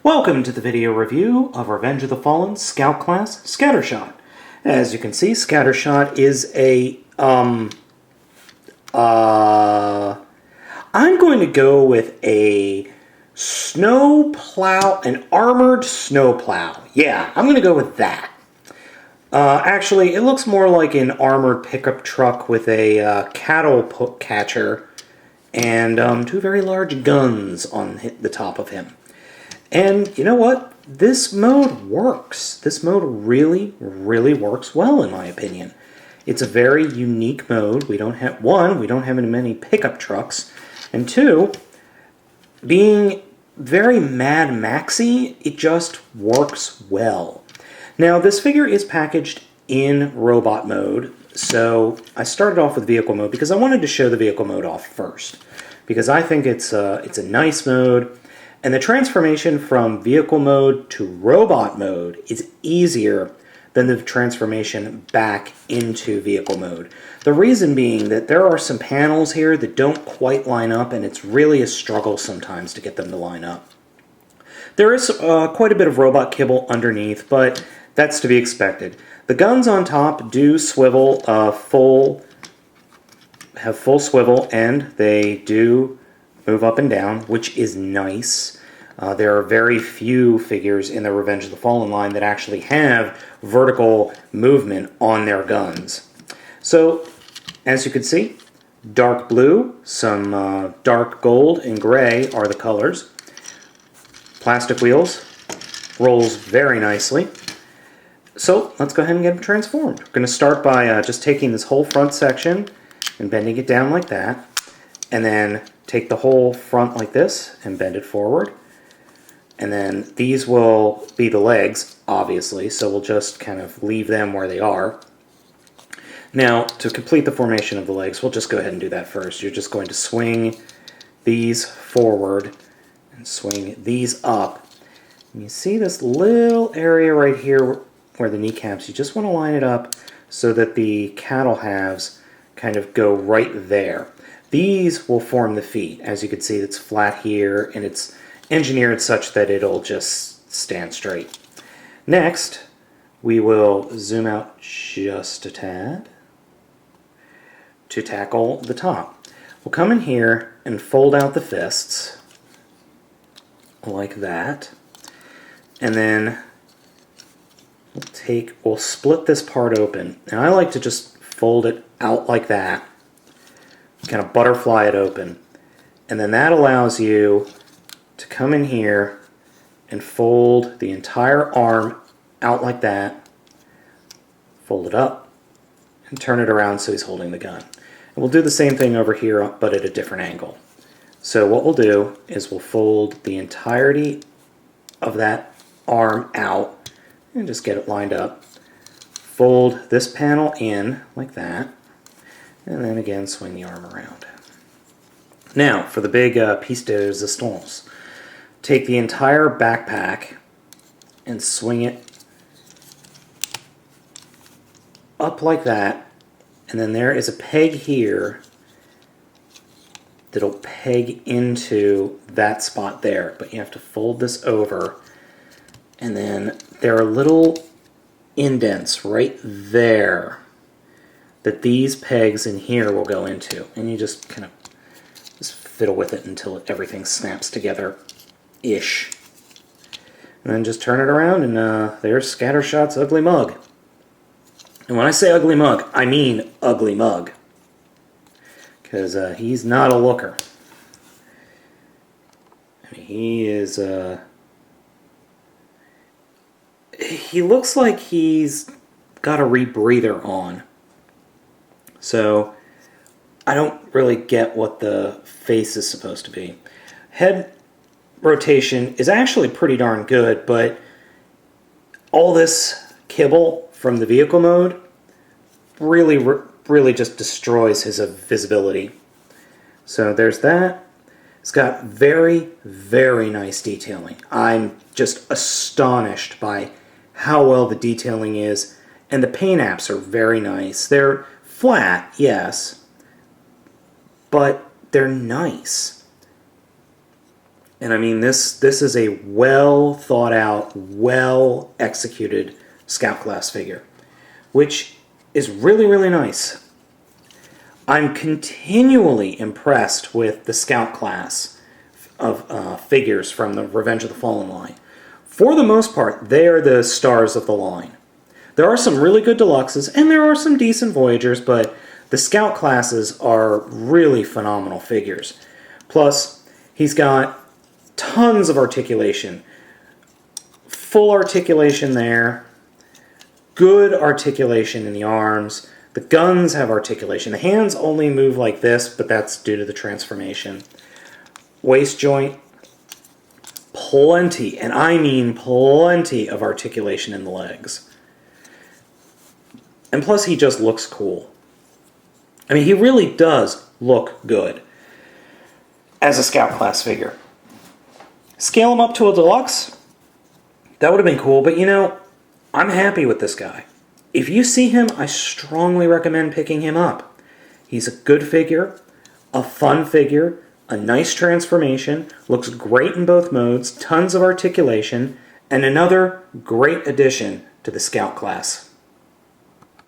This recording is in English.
Welcome to the video review of Revenge of the Fallen Scout Class Scattershot. As you can see, Scattershot is I'm going to go with a snowplow, an armored snowplow. Yeah, I'm going to go with that. Actually, it looks more like an armored pickup truck with a cattle catcher and two very large guns on the top of him. And you know what? This mode works. This mode really, really works well, in my opinion. It's a very unique mode. We don't have many pickup trucks, and two, being very Mad Maxy, it just works well. Now, this figure is packaged in robot mode, so I started off with vehicle mode because I wanted to show the vehicle mode off first, because I think it's a nice mode. And the transformation from vehicle mode to robot mode is easier than the transformation back into vehicle mode. The reason being that there are some panels here that don't quite line up, and it's really a struggle sometimes to get them to line up. There is quite a bit of robot kibble underneath, but that's to be expected. The guns on top do swivel, have full swivel, and they do move up and down, which is nice. There are very few figures in the Revenge of the Fallen line that actually have vertical movement on their guns. So, as you can see, dark blue, some dark gold, and gray are the colors. Plastic wheels, rolls very nicely. So, let's go ahead and get them transformed. We're going to start by just taking this whole front section and bending it down like that, and then take the whole front like this and bend it forward. And then these will be the legs, obviously, so we'll just kind of leave them where they are. Now, to complete the formation of the legs, we'll just go ahead and do that first. You're just going to swing these forward and swing these up. And you see this little area right here where the kneecaps, you just want to line it up so that the cattle halves kind of go right there. These will form the feet. As you can see, it's flat here, and it's engineered such that it'll just stand straight. Next, we will zoom out just a tad to tackle the top. We'll come in here and fold out the fists like that, and then we'll split this part open. And I like to just fold it out like that, kind of butterfly it open, and then that allows you to come in here and fold the entire arm out like that, fold it up, and turn it around so he's holding the gun. And we'll do the same thing over here, but at a different angle. So what we'll do is we'll fold the entirety of that arm out and just get it lined up. Fold this panel in like that, and then again swing the arm around. Now, for the big piece de resistance. Take the entire backpack and swing it up like that, and then there is a peg here that'll peg into that spot there, but you have to fold this over, and then there are little indents right there that these pegs in here will go into, and you just kind of just fiddle with it until everything snaps together-ish. And then just turn it around, and there's Scattershot's ugly mug. And when I say ugly mug, I mean ugly mug. Because he's not a looker. I mean, he is... he looks like he's got a rebreather on. So, I don't really get what the face is supposed to be. Head rotation is actually pretty darn good, but all this kibble from the vehicle mode really just destroys his visibility. So there's that. It's got very, very nice detailing. I'm just astonished by how well the detailing is, and the paint apps are very nice. They're flat, yes, but they're nice. And I mean, this is a well thought out, well executed Scout Class figure, which is really, really nice. I'm continually impressed with the Scout Class of figures from the Revenge of the Fallen line. For the most part, they are the stars of the line. There are some really good deluxes, and there are some decent Voyagers, but the Scout Classes are really phenomenal figures. Plus, he's got tons of articulation. Full articulation there. Good articulation in the arms. The guns have articulation. The hands only move like this, but that's due to the transformation. Waist joint. Plenty, and I mean plenty of articulation in the legs. And plus, he just looks cool. I mean, he really does look good as a Scout Class figure. Scale him up to a deluxe? That would have been cool, but you know, I'm happy with this guy. If you see him, I strongly recommend picking him up. He's a good figure, a fun figure, a nice transformation, looks great in both modes, tons of articulation, and another great addition to the Scout Class.